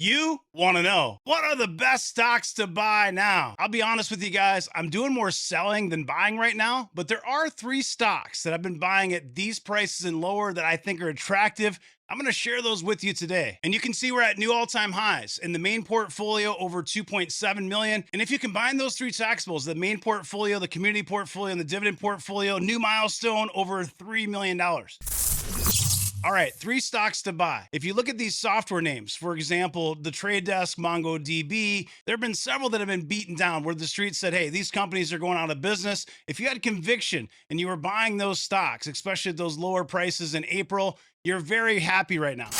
You want to know what are the best stocks to buy now? I'll be honest with you guys, I'm doing more selling than buying right now, but there are three stocks that I've been buying at these prices and lower that I think are attractive. I'm going to share those with you today. And you can see we're at new all-time highs in the main portfolio, over 2.7 million. And if you combine those three taxables, the main portfolio, the community portfolio, and the dividend portfolio, new milestone over $3 million. All right, three stocks to buy. If you look at these software names, for example, the Trade Desk, MongoDB, there have been several that have been beaten down where the street said, hey, these companies are going out of business. If you had conviction and you were buying those stocks, especially at those lower prices in April, you're very happy right now.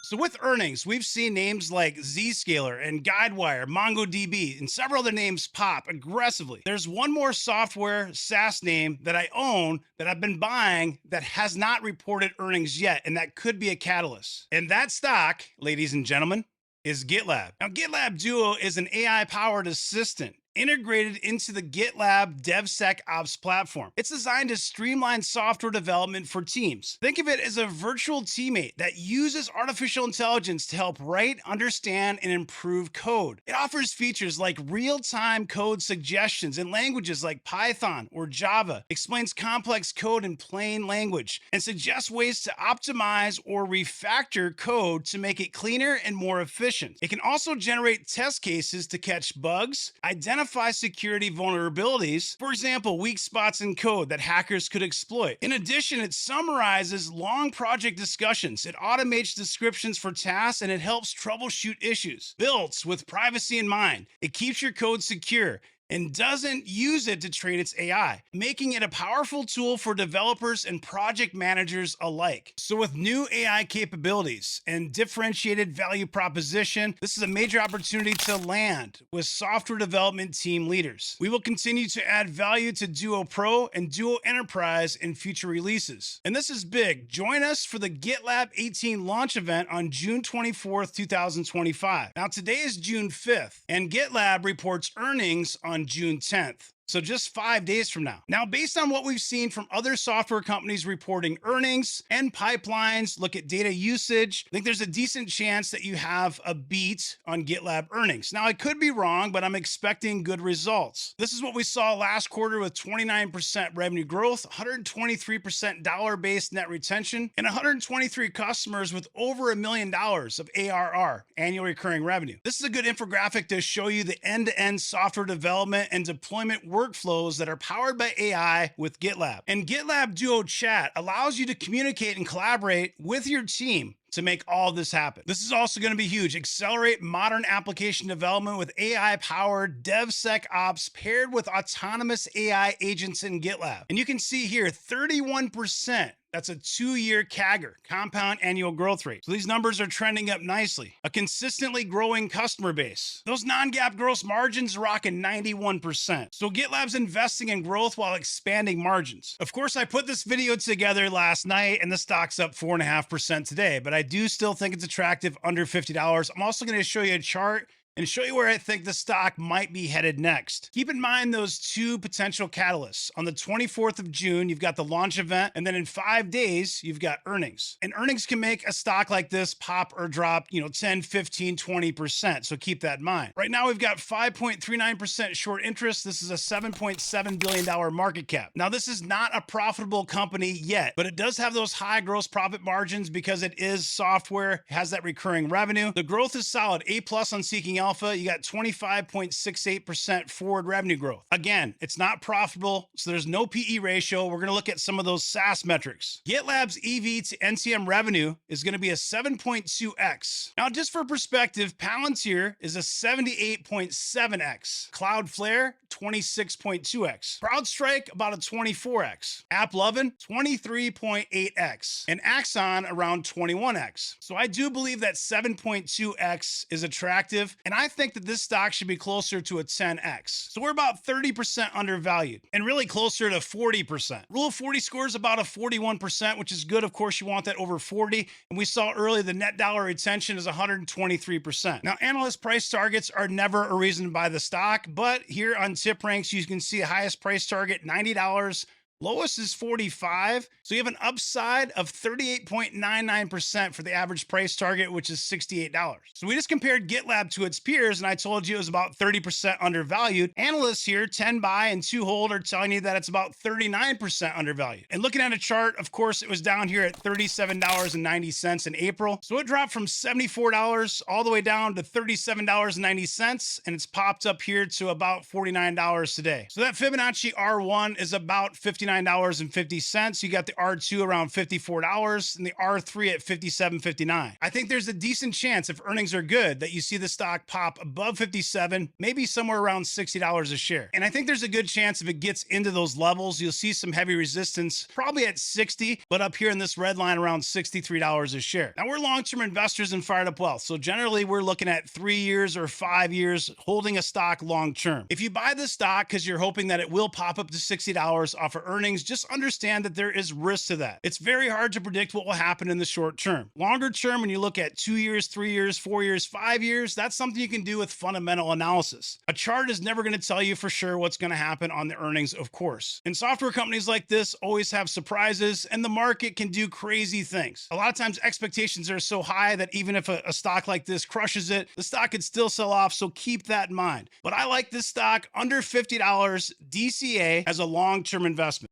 So with earnings, we've seen names like Zscaler and Guidewire, MongoDB, and several other names pop aggressively. There's one more software SaaS name that I own that I've been buying that has not reported earnings yet, and that could be a catalyst. And that stock, ladies and gentlemen, is Gitlab. Now, Gitlab Duo is an AI-powered assistant integrated into the Gitlab DevSecOps platform. It's designed to streamline software development for teams. Think of it as a virtual teammate that uses artificial intelligence to help write, understand, and improve code. It offers features like real-time code suggestions in languages like Python or Java, explains complex code in plain language, and suggests ways to optimize or refactor code to make it cleaner and more efficient. It can also generate test cases to catch bugs, identify security vulnerabilities, for example, weak spots in code that hackers could exploit. In addition, it summarizes long project discussions, it automates descriptions for tasks, and it helps troubleshoot issues. Built with privacy in mind, it keeps your code secure and doesn't use it to train its AI, making it a powerful tool for developers and project managers alike. So with new AI capabilities and differentiated value proposition, this is a major opportunity to land with software development team leaders. We will continue to add value to Duo Pro and Duo Enterprise in future releases. And this is big. Join us for the GitLab 18 launch event on June 24th, 2025. Now today is June 5th, and GitLab reports earnings on June 10th. So just 5 days from now. Now, based on what we've seen from other software companies reporting earnings and pipelines, look at data usage, I think there's a decent chance that you have a beat on GitLab earnings. Now, I could be wrong, but I'm expecting good results. This is what we saw last quarter with 29% revenue growth, 123% dollar-based net retention, and 123 customers with over $1 million of ARR, annual recurring revenue. This is a good infographic to show you the end-to-end software development and deployment workflows that are powered by AI with GitLab. And GitLab Duo Chat allows you to communicate and collaborate with your team to make all this happen. This is also going to be huge. Accelerate modern application development with AI-powered DevSecOps paired with autonomous AI agents in GitLab. And you can see here 31%. That's a 2-year CAGR, compound annual growth rate. So these numbers are trending up nicely. A consistently growing customer base. Those non-GAAP gross margins rocking 91%. So GitLab's investing in growth while expanding margins. Of course, I put this video together last night and the stock's up 4.5% today, but I do still think it's attractive under $50. I'm also going to show you a chart and show you where I think the stock might be headed next. Keep in mind those two potential catalysts. On the 24th of June, you've got the launch event, and then in 5 days, you've got earnings. And earnings can make a stock like this pop or drop, 10, 15, 20%. So keep that in mind. Right now, we've got 5.39% short interest. This is a $7.7 billion market cap. Now, this is not a profitable company yet, but it does have those high gross profit margins because it is software, has that recurring revenue. The growth is solid, A+ on Seeking Alpha, you got 25.68% forward revenue growth. Again, it's not profitable, so there's no PE ratio. We're going to look at some of those SaaS metrics. GitLab's EV to NTM revenue is going to be a 7.2x. Now, just for perspective, Palantir is a 78.7x. Cloudflare, 26.2x. CrowdStrike, about a 24x. AppLovin, 23.8x. And Axon, around 21x. So I do believe that 7.2x is attractive, and I think that this stock should be closer to a 10x. So we're about 30% undervalued and really closer to 40%. Rule of 40 scores about a 41%, which is good. Of course, you want that over 40. And we saw earlier the net dollar retention is 123%. Now, analyst price targets are never a reason to buy the stock, but here on Tip Ranks, you can see the highest price target, $90. Lowest is 45. So you have an upside of 38.99% for the average price target, which is $68. So we just compared Gitlab to its peers, and I told you it was about 30% undervalued. Analysts here, 10 buy and 2 hold, are telling you that it's about 39% undervalued. And looking at a chart, of course, it was down here at $37.90 in April. So it dropped from $74 all the way down to $37.90, and it's popped up here to about $49 today. So that Fibonacci R1 is about $59.50. You got the R2 around $54 and the R3 at $57.59. I think there's a decent chance, if earnings are good, that you see the stock pop above 57, maybe somewhere around $60 a share. And I think there's a good chance if it gets into those levels, you'll see some heavy resistance, probably at 60, but up here in this red line around $63 a share. Now we're long-term investors in Fired Up Wealth, so generally we're looking at 3 years or 5 years holding a stock long-term. If you buy the stock because you're hoping that it will pop up to $60 off of earnings, just understand that there is risk to that. It's very hard to predict what will happen in the short term. Longer term, when you look at 2 years, 3 years, 4 years, 5 years, that's something you can do with fundamental analysis. A chart is never going to tell you for sure what's going to happen on the earnings, of course. And software companies like this always have surprises, and the market can do crazy things. A lot of times expectations are so high that even if a stock like this crushes it, the stock could still sell off, so keep that in mind. But I like this stock under $50 DCA as a long-term investment.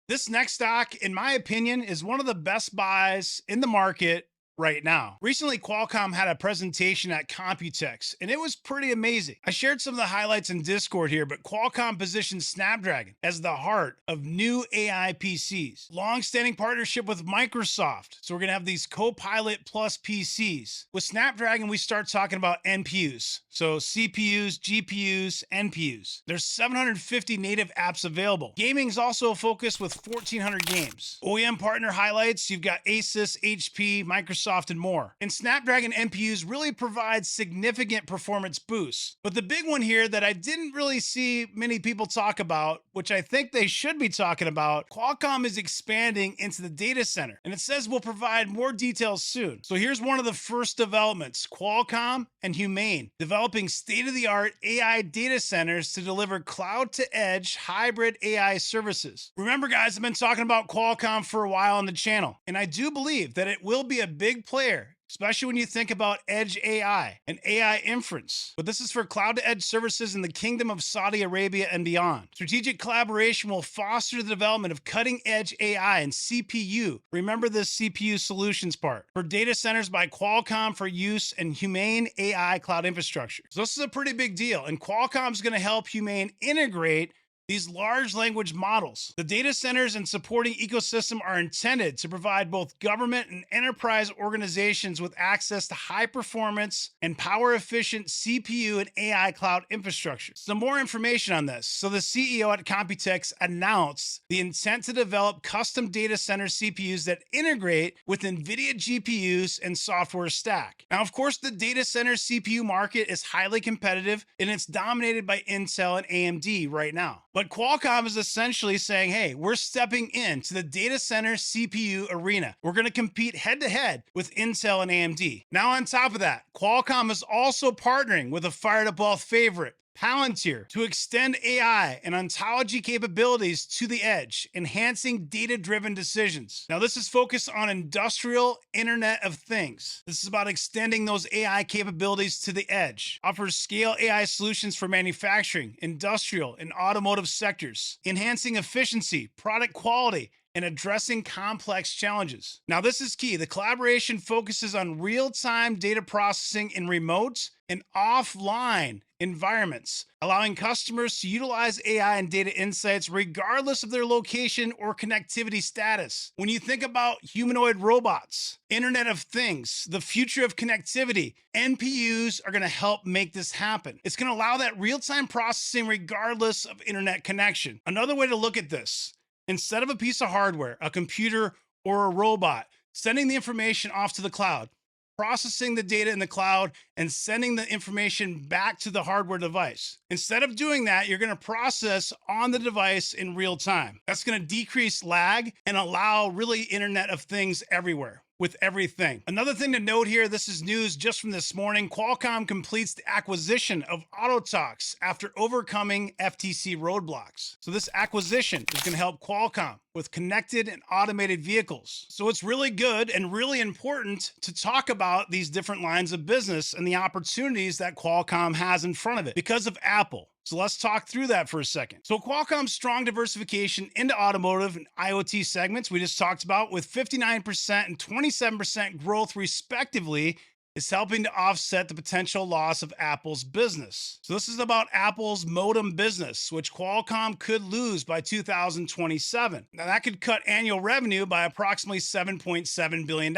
This next stock, in my opinion, is one of the best buys in the market right now. Recently, Qualcomm had a presentation at Computex, and it was pretty amazing. I shared some of the highlights in Discord here, but Qualcomm positions Snapdragon as the heart of new AI PCs. Long-standing partnership with Microsoft, so we're gonna have these Copilot Plus PCs. With Snapdragon, we start talking about NPUs, so CPUs, GPUs, NPUs. There's 750 native apps available. Gaming is also a focus with 1,400 games. OEM partner highlights, you've got Asus, HP, Microsoft, and more. And Snapdragon NPUs really provide significant performance boosts. But the big one here that I didn't really see many people talk about, which I think they should be talking about, Qualcomm is expanding into the data center. And it says we'll provide more details soon. So here's one of the first developments. Qualcomm and Humane developing state-of-the-art AI data centers to deliver cloud-to-edge hybrid AI services. Remember, guys, I've been talking about Qualcomm for a while on the channel, and I do believe that it will be a big player, especially when you think about edge AI and AI inference. But this is for cloud-to-edge services in the Kingdom of Saudi Arabia and beyond. Strategic collaboration will foster the development of cutting-edge AI and CPU. Remember this CPU solutions part. For data centers by Qualcomm for use in Humane AI cloud infrastructure. So this is a pretty big deal, and Qualcomm's going to help Humane integrate these large language models. The data centers and supporting ecosystem are intended to provide both government and enterprise organizations with access to high performance and power efficient CPU and AI cloud infrastructure. Some more information on this. So the CEO at Computex announced the intent to develop custom data center CPUs that integrate with NVIDIA GPUs and software stack. Now, of course, the data center CPU market is highly competitive and it's dominated by Intel and AMD right now. But Qualcomm is essentially saying, hey, we're stepping into the data center CPU arena. We're going to compete head-to-head with Intel and AMD. Now, on top of that, Qualcomm is also partnering with a Fired Up Wealth favorite, Palantir, to extend AI and ontology capabilities to the edge, enhancing data-driven decisions. Now, this is focused on industrial Internet of Things. This is about extending those AI capabilities to the edge. Offers scale AI solutions for manufacturing, industrial, and automotive sectors, enhancing efficiency, product quality, and addressing complex challenges. Now, this is key. The collaboration focuses on real-time data processing in remote and offline environments, allowing customers to utilize AI and data insights regardless of their location or connectivity status. When you think about humanoid robots, Internet of Things, the future of connectivity, NPUs are going to help make this happen. It's going to allow that real-time processing regardless of internet connection. Another way to look at this, instead of a piece of hardware, a computer, or a robot, sending the information off to the cloud, processing the data in the cloud, and sending the information back to the hardware device. Instead of doing that, you're going to process on the device in real time. That's going to decrease lag and allow really Internet of Things everywhere. with everything. Another thing to note here, this is news just from this morning. Qualcomm completes the acquisition of Autotalks after overcoming FTC roadblocks. So this acquisition is going to help Qualcomm with connected and automated vehicles. So it's really good and really important to talk about these different lines of business and the opportunities that Qualcomm has in front of it because of Apple. So let's talk through that for a second. So Qualcomm's strong diversification into automotive and IoT segments we just talked about with 59% and 27% growth respectively is helping to offset the potential loss of Apple's business. So this is about Apple's modem business, which Qualcomm could lose by 2027. Now that could cut annual revenue by approximately $7.7 billion.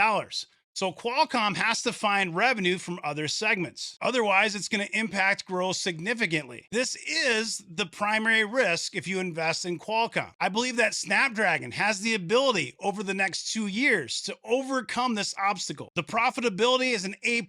So Qualcomm has to find revenue from other segments. Otherwise, it's going to impact growth significantly. This is the primary risk if you invest in Qualcomm. I believe that Snapdragon has the ability over the next 2 years to overcome this obstacle. The profitability is an A+,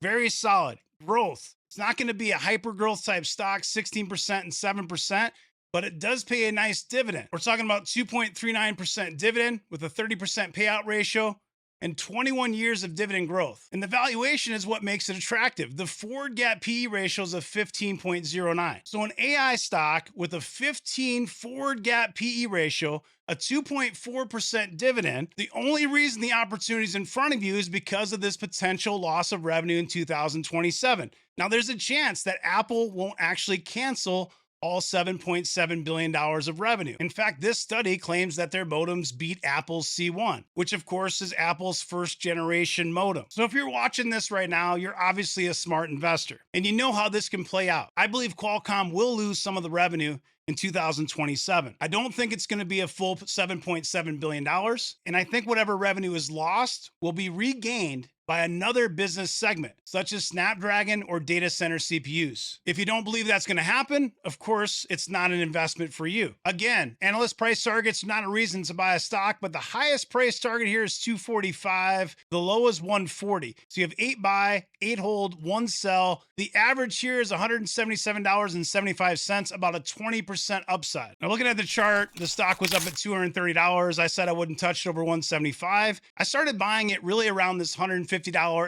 very solid. Growth. It's not going to be a hyper growth type stock, 16% and 7%. But it does pay a nice dividend. We're talking about 2.39% dividend with a 30% payout ratio and 21 years of dividend growth. And the valuation is what makes it attractive. The forward gap PE ratio is of 15.09. So an AI stock with a 15 forward gap PE ratio, a 2.4% dividend, the only reason the opportunity is in front of you is because of this potential loss of revenue in 2027. Now, there's a chance that Apple won't actually cancel all $7.7 billion of revenue. In fact, this study claims that their modems beat Apple's C1, which of course is Apple's first generation modem. So if you're watching this right now, you're obviously a smart investor and you know how this can play out. I believe Qualcomm will lose some of the revenue in 2027. I don't think it's going to be a full $7.7 billion. And I think whatever revenue is lost will be regained by another business segment, such as Snapdragon or data center CPUs. If you don't believe that's going to happen, of course, it's not an investment for you. Again, analyst price targets are not a reason to buy a stock, but the highest price target here is 245. The low is 140. So you have 8 buy, 8 hold, 1 sell. The average here is $177.75, about a 20% upside. Now looking at the chart, the stock was up at $230. I said I wouldn't touch it over 175. I started buying it really around this $150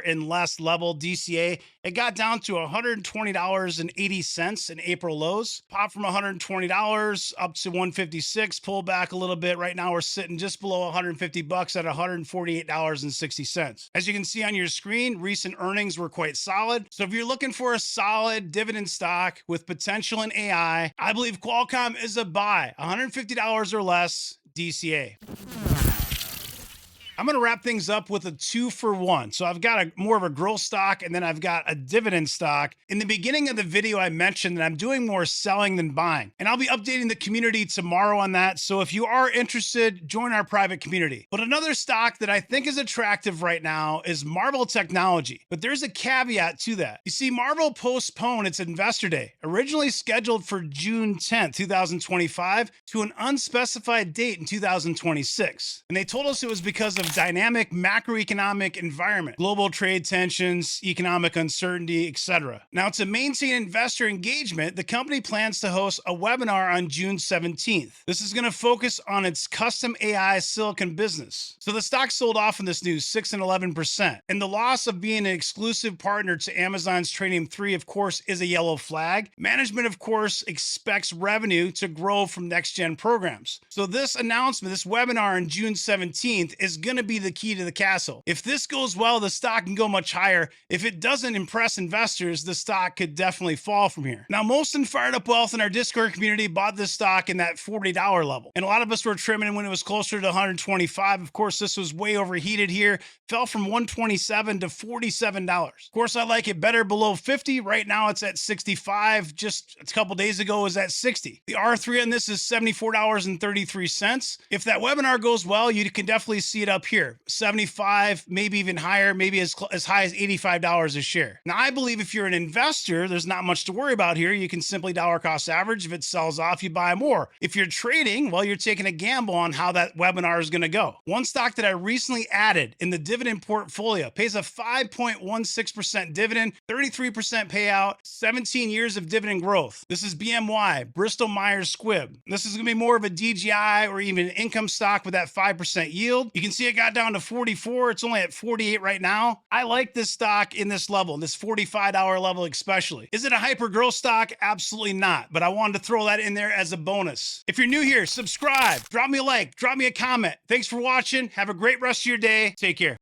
and less level DCA. It got down to $120.80 in April lows. Popped from $120 up to $156, pulled back a little bit. Right now we're sitting just below $150 at $148.60. As you can see on your screen, recent earnings were quite solid. So if you're looking for a solid dividend stock with potential in AI, I believe Qualcomm is a buy, $150 or less DCA. I'm going to wrap things up with a 2-for-1. So I've got more of a growth stock and then I've got a dividend stock. In the beginning of the video, I mentioned that I'm doing more selling than buying, and I'll be updating the community tomorrow on that. So if you are interested, join our private community. But another stock that I think is attractive right now is Marvell Technology. But there's a caveat to that. You see, Marvell postponed its investor day, originally scheduled for June 10th, 2025, to an unspecified date in 2026. And they told us it was because of dynamic macroeconomic environment, global trade tensions, economic uncertainty, etc. Now, to maintain investor engagement, the company plans to host a webinar on June 17th. This is going to focus on its custom AI silicon business. So the stock sold off in this news 6 and 11%. And the loss of being an exclusive partner to Amazon's Trainium 3, of course, is a yellow flag. Management, of course, expects revenue to grow from next-gen programs. So this announcement, this webinar on June 17th is going to be the key to the castle. If this goes well, the stock can go much higher. If it doesn't impress investors, the stock could definitely fall from here. Now, most in Fired Up Wealth in our Discord community bought this stock in that $40 level. And a lot of us were trimming when it was closer to 125. Of course, this was way overheated here. Fell from 127 to $47. Of course, I like it better below 50. Right now, it's at 65. Just a couple days ago, it was at 60. The R3 on this is $74.33. If that webinar goes well, you can definitely see it up here, 75, maybe even higher, maybe as high as $85 a share. Now, I believe if you're an investor, there's not much to worry about here. You can simply dollar cost average. If it sells off, you buy more. If you're trading, well, you're taking a gamble on how that webinar is going to go. One stock that I recently added in the dividend portfolio pays a 5.16% dividend, 33% payout, 17 years of dividend growth. This is BMY, Bristol Myers Squibb. This is going to be more of a DGI or even an income stock with that 5% yield. You can see it got down to 44. It's only at 48 right now. I like this stock in this level, this $45 level especially. Is it a hyper growth stock? Absolutely not. But I wanted to throw that in there as a bonus. If you're new here, subscribe, drop me a like, drop me a comment. Thanks for watching. Have a great rest of your day. Take care.